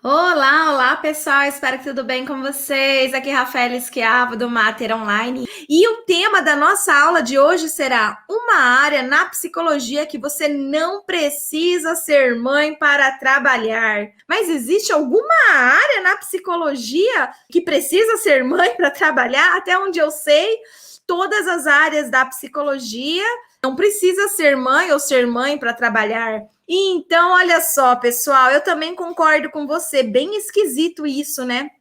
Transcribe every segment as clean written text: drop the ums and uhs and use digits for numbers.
Olá, olá pessoal, espero que tudo bem com vocês. Aqui é Rafaela Esquiava do Mater Online. E o tema da nossa aula de hoje será uma área na psicologia que você não precisa ser mãe para trabalhar. Mas existe alguma área na psicologia que precisa ser mãe para trabalhar? Até onde eu sei, todas as áreas da psicologia não precisa ser mãe ou ser mãe para trabalhar. Então, olha só, pessoal, eu também concordo com você. Bem esquisito isso, né?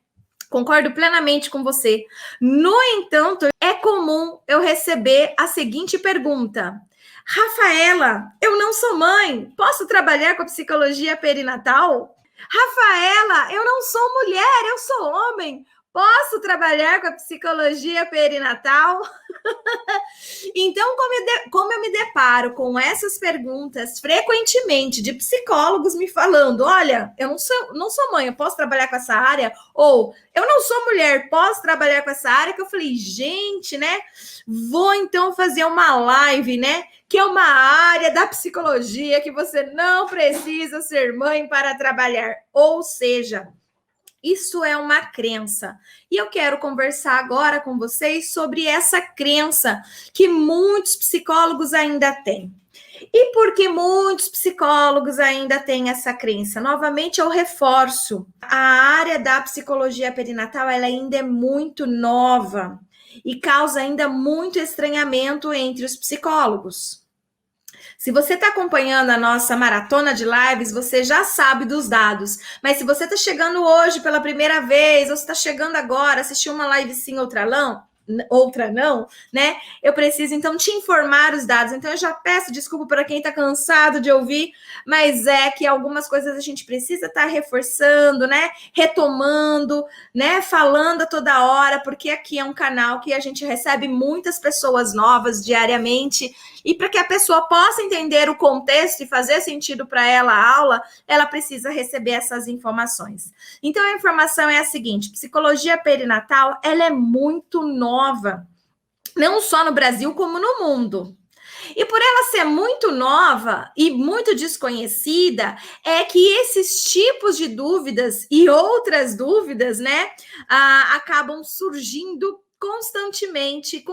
Concordo plenamente com você. No entanto, é comum eu receber a seguinte pergunta: Rafaela, eu não sou mãe, posso trabalhar com a psicologia perinatal? Rafaela, eu não sou mulher, eu sou homem, posso trabalhar com a psicologia perinatal? Então, como eu me deparo com essas perguntas frequentemente de psicólogos me falando: olha, eu não sou mãe, eu posso trabalhar com essa área? Ou eu não sou mulher, posso trabalhar com essa área? Que eu falei, gente, né? Vou então fazer uma live, né? Que é uma área da psicologia que você não precisa ser mãe para trabalhar. Ou seja, isso é uma crença. E eu quero conversar agora com vocês sobre essa crença que muitos psicólogos ainda têm. E por que muitos psicólogos ainda têm essa crença? Novamente, eu reforço: a área da psicologia perinatal ela ainda é muito nova e causa ainda muito estranhamento entre os psicólogos. Se você está acompanhando a nossa maratona de lives, você já sabe dos dados. Mas se você está chegando hoje pela primeira vez, ou se está chegando agora, assistiu uma live sim, outra não, né? Eu preciso então te informar os dados. Então eu já peço desculpa para quem está cansado de ouvir, mas é que algumas coisas a gente precisa estar reforçando, né? Retomando, né? Falando a toda hora, porque aqui é um canal que a gente recebe muitas pessoas novas diariamente e para que a pessoa possa entender o contexto e fazer sentido para ela a aula, ela precisa receber essas informações. Então a informação é a seguinte: psicologia perinatal, ela é muito nova, não só no Brasil como no mundo. E por ela ser muito nova e muito desconhecida, é que esses tipos de dúvidas e outras dúvidas, né, acabam surgindo constantemente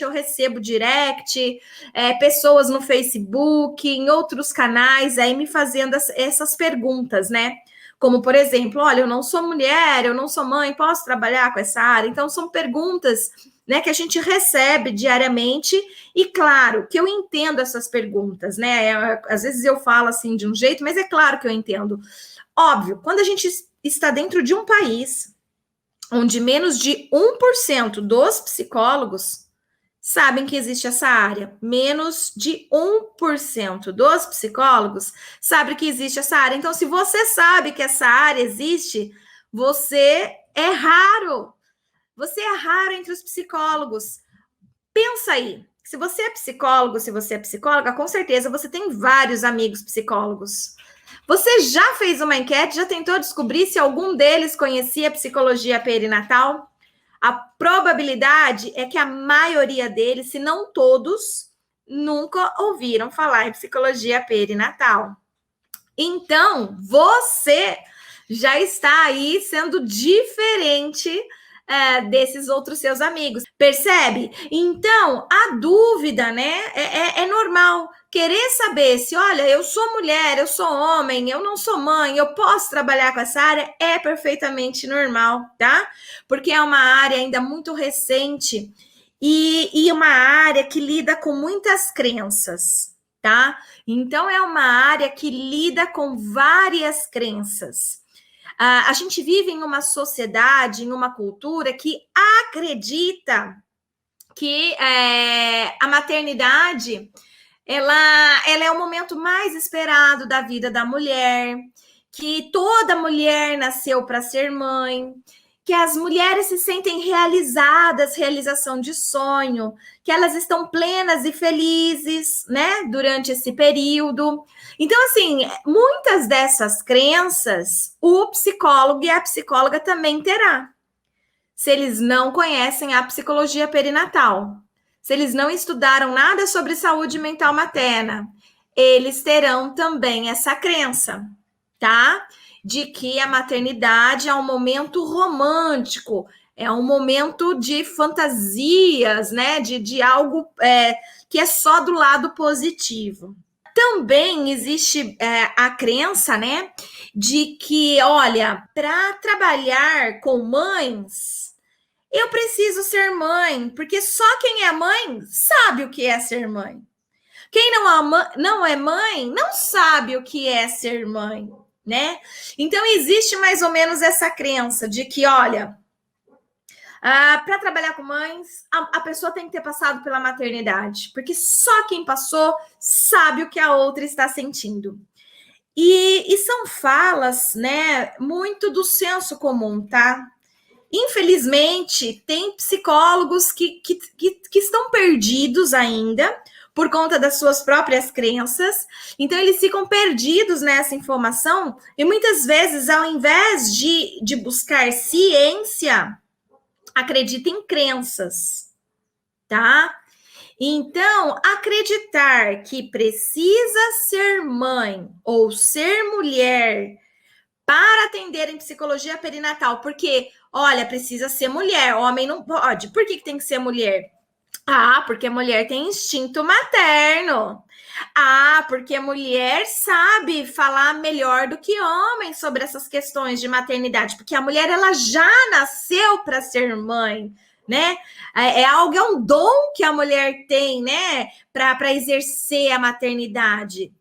eu recebo direct, pessoas no Facebook, em outros canais, aí me fazendo essas perguntas, né? Como, por exemplo, olha, eu não sou mulher, eu não sou mãe, posso trabalhar com essa área? Então, são perguntas, né, que a gente recebe diariamente, e claro que eu entendo essas perguntas, né? Às vezes eu falo assim de um jeito, mas é claro que eu entendo. Óbvio, quando a gente está dentro de um país onde menos de 1% dos psicólogos sabem que existe essa área. Menos de 1% dos psicólogos sabem que existe essa área. Então, se você sabe que essa área existe, você é raro. Você é raro entre os psicólogos. Pensa aí. Se você é psicólogo, se você é psicóloga, com certeza você tem vários amigos psicólogos. Você já fez uma enquete, já tentou descobrir se algum deles conhecia psicologia perinatal? A probabilidade é que a maioria deles, se não todos, nunca ouviram falar em psicologia perinatal. Então, você já está aí sendo diferente desses outros seus amigos. Percebe? Então, a dúvida, né, é normal. Querer saber se, olha, eu sou mulher, eu sou homem, eu não sou mãe, eu posso trabalhar com essa área, é perfeitamente normal, tá? Porque é uma área ainda muito recente e uma área que lida com muitas crenças, tá? Então, é uma área que lida com várias crenças. A gente vive em uma sociedade, em uma cultura que acredita que a maternidade ela é o momento mais esperado da vida da mulher, que toda mulher nasceu para ser mãe, que as mulheres se sentem realizadas, realização de sonho, que elas estão plenas e felizes, né, durante esse período. Então, assim, muitas dessas crenças, o psicólogo e a psicóloga também terá, se eles não conhecem a psicologia perinatal, se eles não estudaram nada sobre saúde mental materna, eles terão também essa crença, tá? de que a maternidade é um momento romântico, é um momento de fantasias, né? De algo que é só do lado positivo. Também existe a crença, né, de que, olha, para trabalhar com mães, eu preciso ser mãe, porque só quem é mãe sabe o que é ser mãe. Quem não é mãe não sabe o que é ser mãe, né? Então existe mais ou menos essa crença de que, olha, para trabalhar com mães, a pessoa tem que ter passado pela maternidade, porque só quem passou sabe o que a outra está sentindo. E são falas, né, muito do senso comum, tá? Infelizmente, tem psicólogos que estão perdidos ainda por conta das suas próprias crenças, então eles ficam perdidos nessa informação e muitas vezes, ao invés de buscar ciência, acredita em crenças, tá? Então, acreditar que precisa ser mãe ou ser mulher para atender em psicologia perinatal, porque, olha, precisa ser mulher, homem não pode. Por que tem que ser mulher? Ah, porque a mulher tem instinto materno. Ah, porque a mulher sabe falar melhor do que homem sobre essas questões de maternidade, porque a mulher ela já nasceu para ser mãe, né? É um dom que a mulher tem, né, para exercer a maternidade.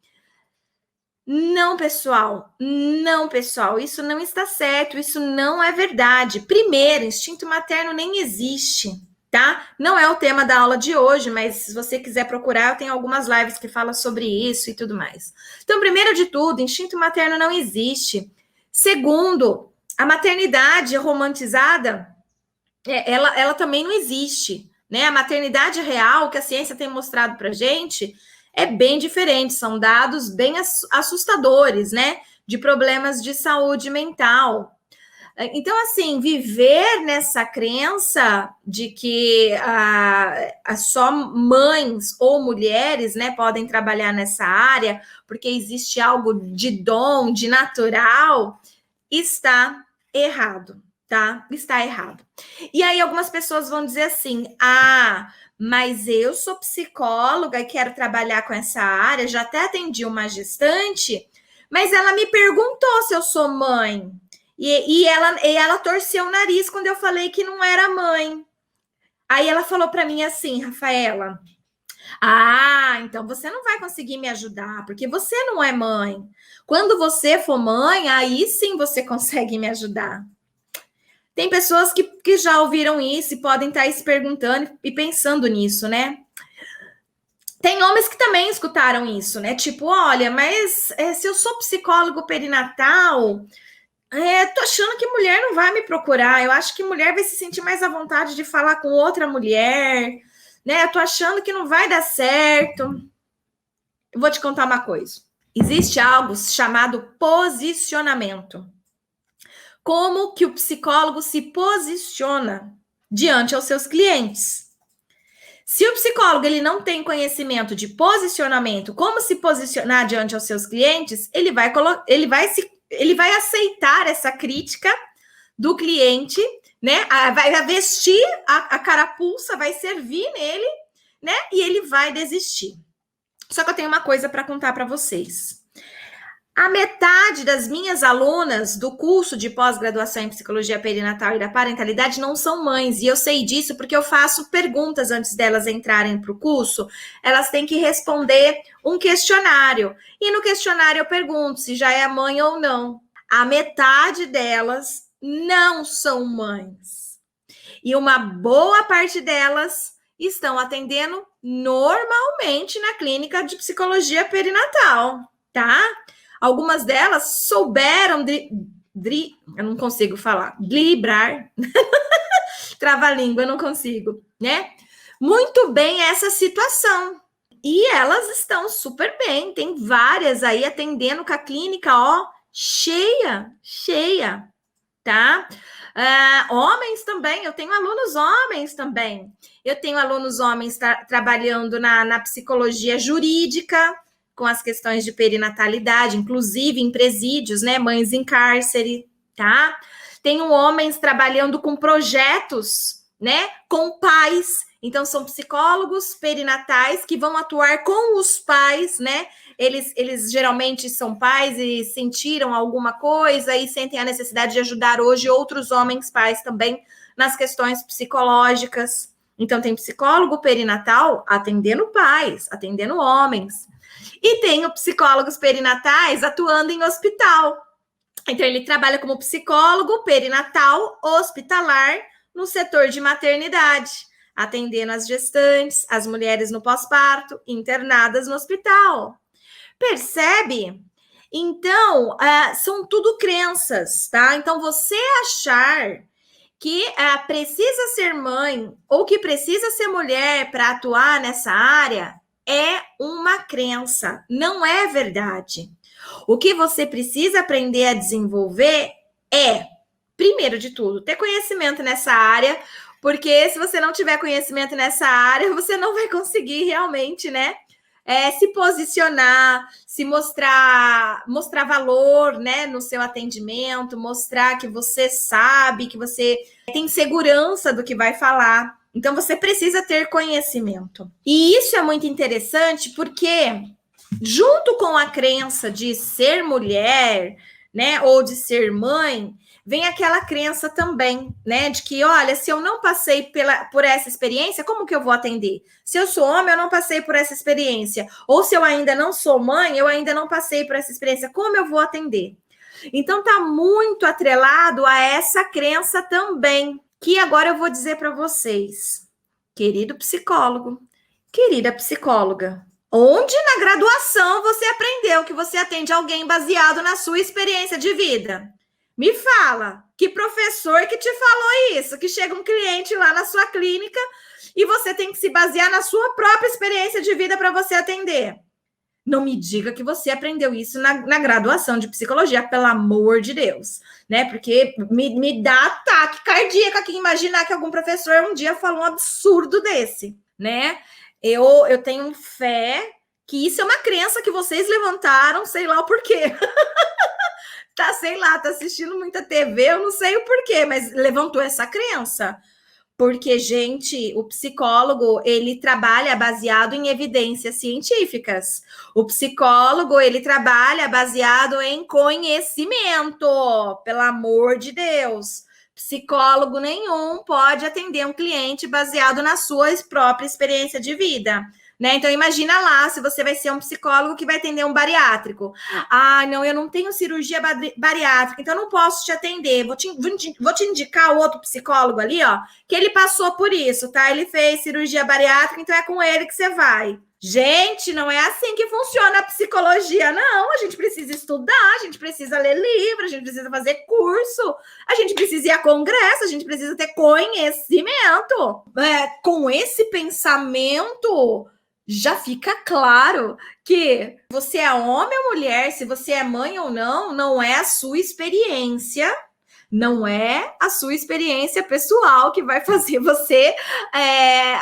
Não, pessoal, não, pessoal, isso não está certo, isso não é verdade. Primeiro, instinto materno nem existe, tá? Não é o tema da aula de hoje, mas se você quiser procurar, eu tenho algumas lives que falam sobre isso e tudo mais. Então, primeiro de tudo, instinto materno não existe. Segundo, a maternidade romantizada, ela também não existe, né? A maternidade real, que a ciência tem mostrado pra gente, é bem diferente, são dados bem assustadores, né? De problemas de saúde mental. Então, assim, viver nessa crença de que só mães ou mulheres, né, podem trabalhar nessa área, porque existe algo de dom, de natural, está errado, tá? Está errado. E aí algumas pessoas vão dizer assim: ah, mas eu sou psicóloga e quero trabalhar com essa área, já até atendi uma gestante, mas ela me perguntou se eu sou mãe. E ela torceu o nariz quando eu falei que não era mãe. Aí ela falou para mim assim, Rafaela: ah, então você não vai conseguir me ajudar, porque você não é mãe. Quando você for mãe, aí sim você consegue me ajudar. Tem pessoas que já ouviram isso e podem estar se perguntando e pensando nisso, né? Tem homens que também escutaram isso, né? Tipo, olha, mas se eu sou psicólogo perinatal, tô achando que mulher não vai me procurar. Eu acho que mulher vai se sentir mais à vontade de falar com outra mulher, né? Eu tô achando que não vai dar certo. Eu vou te contar uma coisa. Existe algo chamado posicionamento. Como que o psicólogo se posiciona diante aos seus clientes? Se o psicólogo ele não tem conhecimento de posicionamento, como se posicionar diante aos seus clientes, ele vai aceitar essa crítica do cliente, né? Vai vestir a carapuça, vai servir nele, né? E ele vai desistir. Só que eu tenho uma coisa para contar para vocês. A metade das minhas alunas do curso de pós-graduação em psicologia perinatal e da parentalidade não são mães, e eu sei disso porque eu faço perguntas antes delas entrarem para o curso. Elas têm que responder um questionário, e no questionário eu pergunto se já é mãe ou não. A metade delas não são mães, e uma boa parte delas estão atendendo normalmente na clínica de psicologia perinatal, tá? Algumas delas souberam eu não consigo falar, driblar, trava-língua, eu não consigo, né? Muito bem essa situação. E elas estão super bem, tem várias aí atendendo com a clínica, ó, cheia, tá? Homens também, eu tenho alunos homens também. Eu tenho alunos homens trabalhando na psicologia jurídica, com as questões de perinatalidade, inclusive em presídios, né? Mães em cárcere, tá? Tenho homens trabalhando com projetos, né? Com pais. Então, são psicólogos perinatais que vão atuar com os pais, né? Eles geralmente são pais e sentiram alguma coisa e sentem a necessidade de ajudar hoje outros homens pais também nas questões psicológicas. Então, tem psicólogo perinatal atendendo pais, atendendo homens. E tem psicólogos perinatais atuando em hospital. Então, ele trabalha como psicólogo perinatal hospitalar no setor de maternidade, atendendo as gestantes, as mulheres no pós-parto, internadas no hospital. Percebe? Então, são tudo crenças, tá? Então, você achar que precisa ser mãe ou que precisa ser mulher para atuar nessa área é uma crença, não é verdade. O que você precisa aprender a desenvolver é, primeiro de tudo, ter conhecimento nessa área, porque se você não tiver conhecimento nessa área, você não vai conseguir realmente, né? Se posicionar, se mostrar valor, né, no seu atendimento, mostrar que você sabe, que você tem segurança do que vai falar. Então, você precisa ter conhecimento. E isso é muito interessante porque, junto com a crença de ser mulher, né, ou de ser mãe, vem aquela crença também, né, de que, olha, se eu não passei por essa experiência, como que eu vou atender? Se eu sou homem, eu não passei por essa experiência. Ou se eu ainda não sou mãe, eu ainda não passei por essa experiência, como eu vou atender? Então, tá muito atrelado a essa crença também, que agora eu vou dizer para vocês, querido psicólogo, querida psicóloga, onde na graduação você aprendeu que você atende alguém baseado na sua experiência de vida? Me fala, que professor que te falou isso? Que chega um cliente lá na sua clínica e você tem que se basear na sua própria experiência de vida para você atender. Não me diga que você aprendeu isso na graduação de psicologia, pelo amor de Deus, né? Porque me dá ataque cardíaco aqui imaginar que algum professor um dia falou um absurdo desse, né? Eu tenho fé que isso é uma crença que vocês levantaram, sei lá o porquê. Tá, sei lá, tá assistindo muita TV, eu não sei o porquê, mas levantou essa crença. Porque, gente, o psicólogo, ele trabalha baseado em evidências científicas. O psicólogo, ele trabalha baseado em conhecimento, pelo amor de Deus. Psicólogo nenhum pode atender um cliente baseado na sua própria experiência de vida. Né? Então, imagina lá, se você vai ser um psicólogo que vai atender um bariátrico. Ah, não, eu não tenho cirurgia bariátrica, então eu não posso te atender. Vou te indicar o outro psicólogo ali, ó, que ele passou por isso, tá? Ele fez cirurgia bariátrica, então é com ele que você vai. Gente, não é assim que funciona a psicologia, não. A gente precisa estudar, a gente precisa ler livro, a gente precisa fazer curso, a gente precisa ir a congresso, a gente precisa ter conhecimento. Com esse pensamento, já fica claro que você é homem ou mulher, se você é mãe ou não, não é a sua experiência, não é a sua experiência pessoal que vai fazer você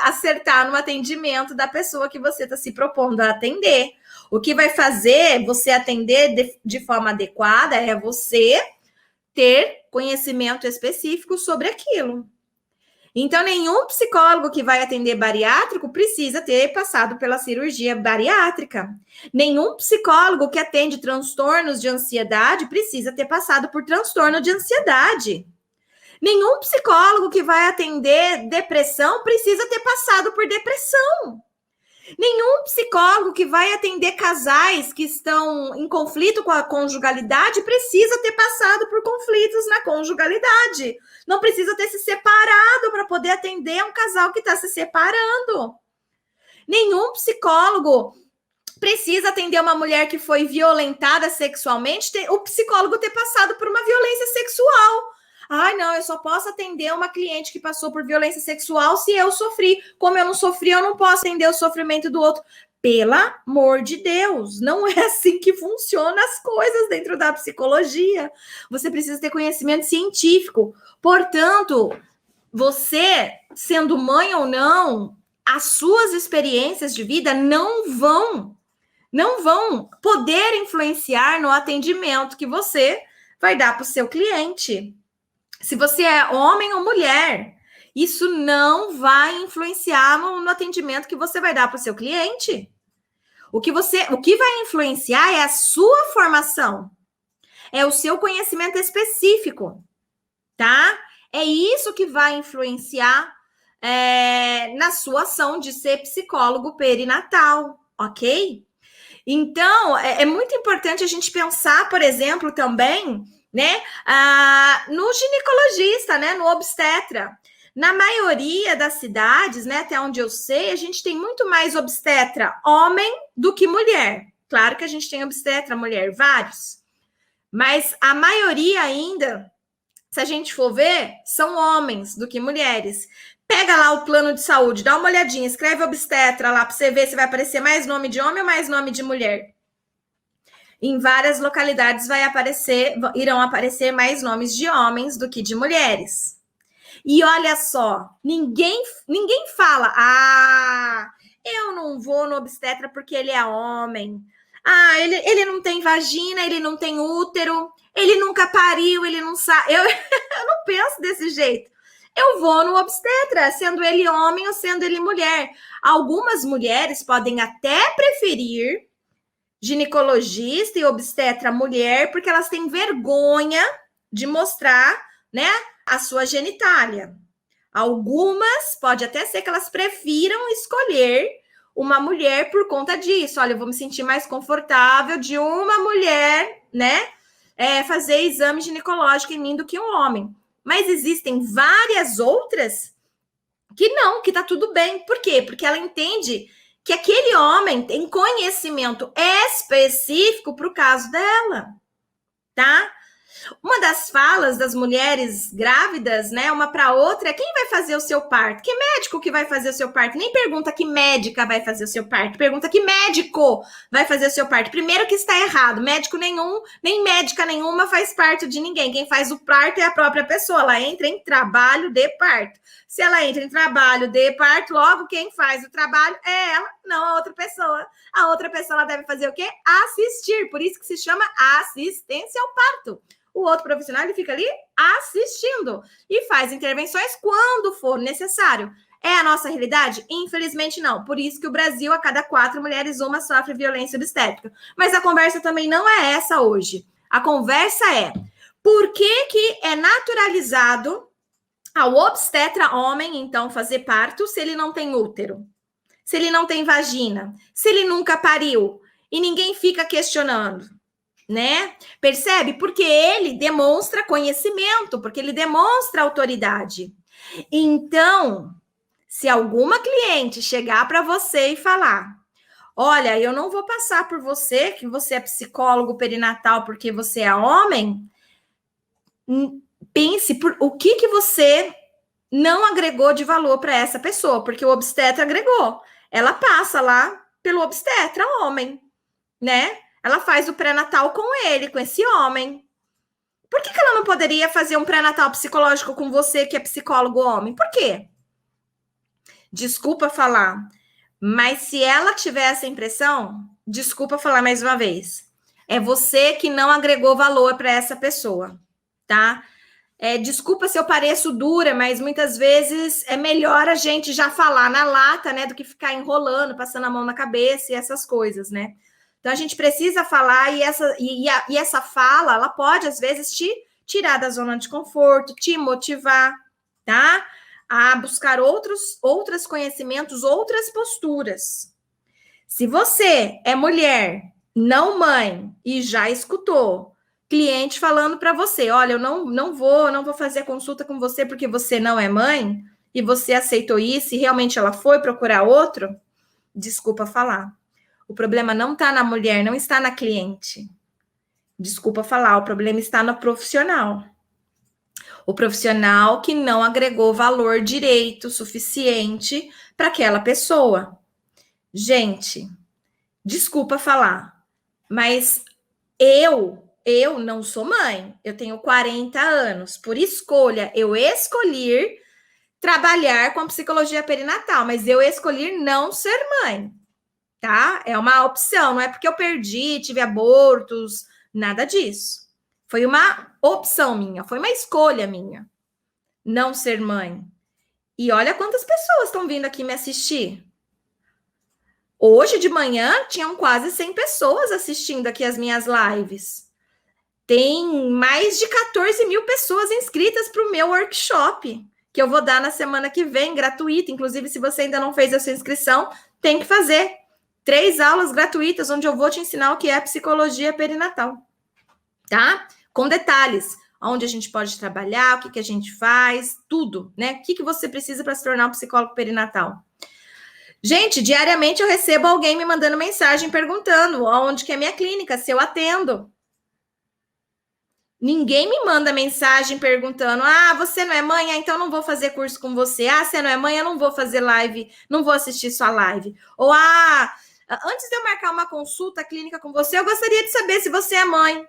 acertar no atendimento da pessoa que você está se propondo a atender. O que vai fazer você atender de forma adequada é você ter conhecimento específico sobre aquilo. Então, nenhum psicólogo que vai atender bariátrico precisa ter passado pela cirurgia bariátrica. Nenhum psicólogo que atende transtornos de ansiedade precisa ter passado por transtorno de ansiedade. Nenhum psicólogo que vai atender depressão precisa ter passado por depressão. Nenhum psicólogo que vai atender casais que estão em conflito com a conjugalidade precisa ter passado por conflitos na conjugalidade. Não precisa ter se separado para poder atender um casal que está se separando. Nenhum psicólogo precisa atender uma mulher que foi violentada sexualmente, o psicólogo ter passado por uma violência sexual. Ai, não, eu só posso atender uma cliente que passou por violência sexual se eu sofri. Como eu não sofri, eu não posso atender o sofrimento do outro. Pelo amor de Deus, não é assim que funcionam as coisas dentro da psicologia. Você precisa ter conhecimento científico. Portanto, você, sendo mãe ou não, as suas experiências de vida não vão não vão poder influenciar no atendimento que você vai dar para o seu cliente. Se você é homem ou mulher, isso não vai influenciar no atendimento que você vai dar para o seu cliente. O que vai influenciar é a sua formação, é o seu conhecimento específico, tá? É isso que vai influenciar na sua ação de ser psicólogo perinatal, ok? Então, é muito importante a gente pensar, por exemplo, também, né, no ginecologista, né, no obstetra. Na maioria das cidades, né, até onde eu sei, a gente tem muito mais obstetra homem do que mulher. Claro que a gente tem obstetra mulher, vários. Mas a maioria ainda, se a gente for ver, são homens do que mulheres. Pega lá o plano de saúde, dá uma olhadinha, escreve obstetra lá para você ver se vai aparecer mais nome de homem ou mais nome de mulher. Em várias localidades irão aparecer mais nomes de homens do que de mulheres. E olha só, ninguém fala, eu não vou no obstetra porque ele é homem. Ele não tem vagina, ele não tem útero, ele nunca pariu, ele não sabe. Eu não penso desse jeito. Eu vou no obstetra, sendo ele homem ou sendo ele mulher. Algumas mulheres podem até preferir ginecologista e obstetra mulher, porque elas têm vergonha de mostrar, né, a sua genitália. Algumas, pode até ser que elas prefiram escolher uma mulher por conta disso. Olha, eu vou me sentir mais confortável de uma mulher, né, fazer exame ginecológico em mim do que um homem. Mas existem várias outras que não, que tá tudo bem. Por quê? Porque ela entende que aquele homem tem conhecimento específico para o caso dela, tá? Uma das falas das mulheres grávidas, né, uma para outra, é quem vai fazer o seu parto? Que médico que vai fazer o seu parto? Nem pergunta que médica vai fazer o seu parto, pergunta que médico vai fazer o seu parto. Primeiro que está errado, médico nenhum, nem médica nenhuma faz parto de ninguém. Quem faz o parto é a própria pessoa, ela entra em trabalho de parto. Se ela entra em trabalho de parto, logo quem faz o trabalho é ela, não a outra pessoa. A outra pessoa ela deve fazer o quê? Assistir, por isso que se chama assistência ao parto. O outro profissional ele fica ali assistindo e faz intervenções quando for necessário. É a nossa realidade? Infelizmente não. Por isso que o Brasil, a cada 4 mulheres, uma sofre violência obstétrica. Mas a conversa também não é essa hoje. A conversa é por que é naturalizado ao obstetra homem, então, fazer parto se ele não tem útero? Se ele não tem vagina? Se ele nunca pariu? E ninguém fica questionando. Né? Percebe? Porque ele demonstra conhecimento, porque ele demonstra autoridade. Então, se alguma cliente chegar para você e falar: olha, eu não vou passar por você, que você é psicólogo perinatal porque você é homem, pense por o que você não agregou de valor para essa pessoa, porque o obstetra agregou. Ela passa lá pelo obstetra homem, né? Ela faz o pré-natal com ele, com esse homem. Por que ela não poderia fazer um pré-natal psicológico com você, que é psicólogo homem? Por quê? Desculpa falar, mas se ela tiver essa impressão, desculpa falar mais uma vez, é você que não agregou valor para essa pessoa, tá? Desculpa se eu pareço dura, mas muitas vezes é melhor a gente já falar na lata, né, do que ficar enrolando, passando a mão na cabeça e essas coisas, né? Então, a gente precisa falar e essa fala, ela pode, às vezes, te tirar da zona de conforto, te motivar, tá? A buscar outros conhecimentos, outras posturas. Se você é mulher, não mãe, e já escutou cliente falando para você, olha, eu não vou fazer consulta com você porque você não é mãe, e você aceitou isso, e realmente ela foi procurar outro, desculpa falar. O problema não está na mulher, não está na cliente. Desculpa falar, o problema está no profissional. O profissional que não agregou valor direito suficiente para aquela pessoa. Gente, desculpa falar, mas eu não sou mãe. Eu tenho 40 anos. Por escolha, eu escolhi trabalhar com a psicologia perinatal, mas eu escolhi não ser mãe. tá? É uma opção, não é porque eu perdi, tive abortos, nada disso. Foi uma opção minha, foi uma escolha minha, não ser mãe. E olha quantas pessoas estão vindo aqui me assistir. Hoje de manhã tinham quase 100 pessoas assistindo aqui as minhas lives. Tem mais de 14 mil pessoas inscritas para o meu workshop, que eu vou dar na semana que vem, gratuito. Inclusive, se você ainda não fez a sua inscrição, tem que fazer. 3 aulas gratuitas, onde eu vou te ensinar o que é psicologia perinatal, tá? Com detalhes, onde a gente pode trabalhar, o que a gente faz, tudo, né? O que você precisa para se tornar um psicólogo perinatal. Gente, diariamente eu recebo alguém me mandando mensagem perguntando onde que é minha clínica, se eu atendo. Ninguém me manda mensagem perguntando: ah, você não é mãe? Ah, então não vou fazer curso com você. Ah, você não é mãe? Eu não vou fazer live, não vou assistir sua live. Ou, antes de eu marcar uma consulta clínica com você, eu gostaria de saber se você é mãe.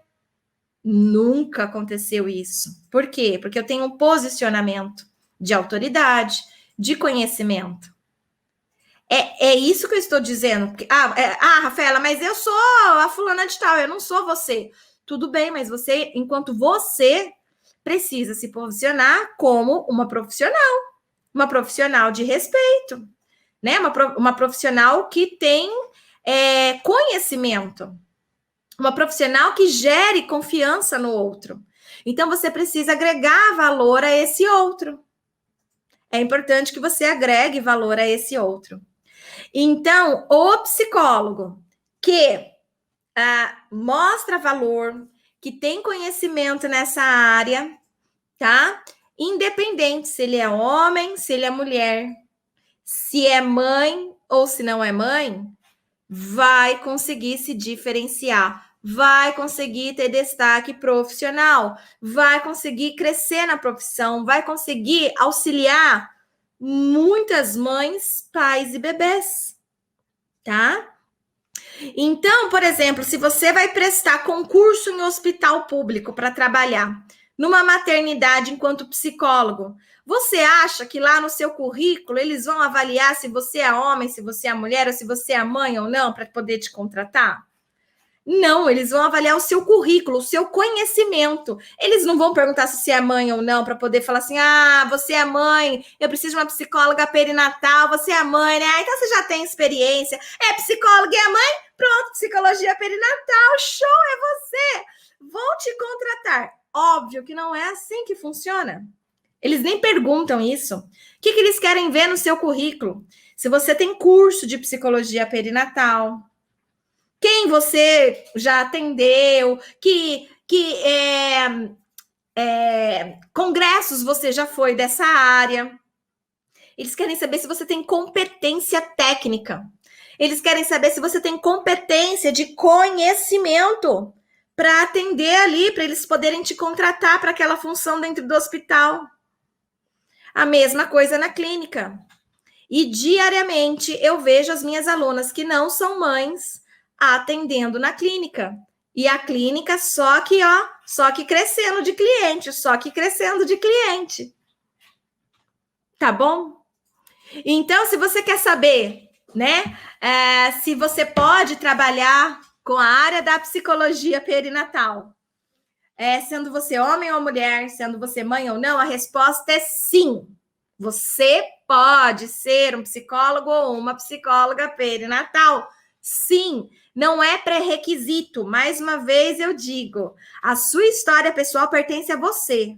Nunca aconteceu isso. Por quê? Porque eu tenho um posicionamento de autoridade, de conhecimento. É isso que eu estou dizendo. Rafaela, mas eu sou a fulana de tal, eu não sou você. Tudo bem, mas você, enquanto você, precisa se posicionar como uma profissional de respeito, né? Uma profissional que tem conhecimento, uma profissional que gere confiança no outro. Então, você precisa agregar valor a esse outro. É importante que você agregue valor a esse outro. Então, o psicólogo que mostra valor, que tem conhecimento nessa área, tá? Independente se ele é homem, se ele é mulher, se é mãe ou se não é mãe, vai conseguir se diferenciar, vai conseguir ter destaque profissional, vai conseguir crescer na profissão, vai conseguir auxiliar muitas mães, pais e bebês, tá? Então, por exemplo, se você vai prestar concurso em hospital público para trabalhar numa maternidade enquanto psicólogo, você acha que lá no seu currículo eles vão avaliar se você é homem, se você é mulher, ou se você é mãe ou não, para poder te contratar? Não, eles vão avaliar o seu currículo, o seu conhecimento. Eles não vão perguntar se você é mãe ou não, para poder falar assim: ah, você é mãe, eu preciso de uma psicóloga perinatal, você é mãe, né? Ah, então você já tem experiência. É psicóloga e é mãe? Pronto, psicologia perinatal, show, é você. Vou te contratar. Óbvio que não é assim que funciona. Eles nem perguntam isso. O que eles querem ver no seu currículo? Se você tem curso de psicologia perinatal, quem você já atendeu, que congressos você já foi dessa área. Eles querem saber se você tem competência técnica. Eles querem saber se você tem competência de conhecimento para atender ali, para eles poderem te contratar para aquela função dentro do hospital. A mesma coisa na clínica. E diariamente eu vejo as minhas alunas que não são mães atendendo na clínica. E a clínica só que crescendo de cliente, Tá bom? Então, se você quer saber, né, se você pode trabalhar com a área da psicologia perinatal, sendo você homem ou mulher, sendo você mãe ou não, a resposta é sim. Você pode ser um psicólogo ou uma psicóloga perinatal. Sim, não é pré-requisito. Mais uma vez eu digo, a sua história pessoal pertence a você,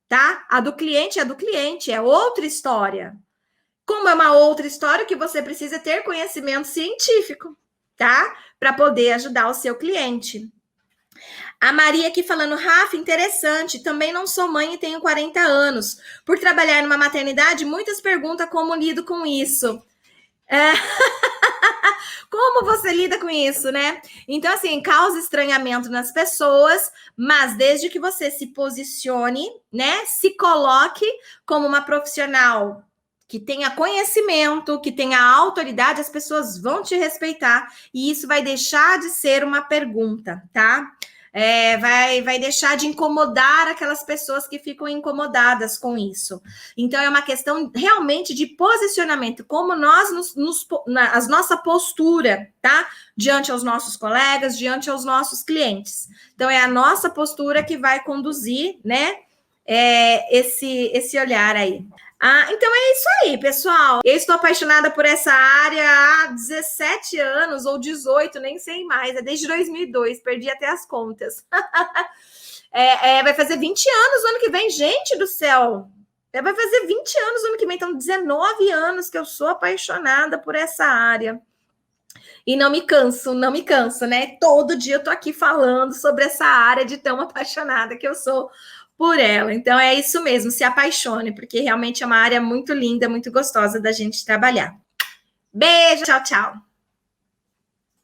tá? A do cliente é do cliente, é outra história. Como é uma outra história que você precisa ter conhecimento científico, tá? Para poder ajudar o seu cliente. A Maria aqui falando, Rafa, interessante, também não sou mãe e tenho 40 anos. Por trabalhar numa maternidade, muitas perguntam como lido com isso. Como você lida com isso, né? Então, assim, causa estranhamento nas pessoas, mas desde que você se posicione, né? Se coloque como uma profissional que tenha conhecimento, que tenha autoridade, as pessoas vão te respeitar e isso vai deixar de ser uma pergunta, tá? vai deixar de incomodar aquelas pessoas que ficam incomodadas com isso. Então, é uma questão realmente de posicionamento, como nós a nossa postura, tá? Diante aos nossos colegas, diante aos nossos clientes. Então, é a nossa postura que vai conduzir, né? Esse olhar aí. Então é isso aí, pessoal. Eu estou apaixonada por essa área há 17 anos ou 18, nem sei mais. É desde 2002, perdi até as contas. Vai fazer 20 anos no ano que vem, gente do céu. Vai fazer 20 anos no ano que vem, então 19 anos que eu sou apaixonada por essa área. E não me canso, né? Todo dia eu tô aqui falando sobre essa área de tão apaixonada que eu sou por ela. Então é isso mesmo, se apaixone, porque realmente é uma área muito linda, muito gostosa da gente trabalhar. Beijo, tchau, tchau.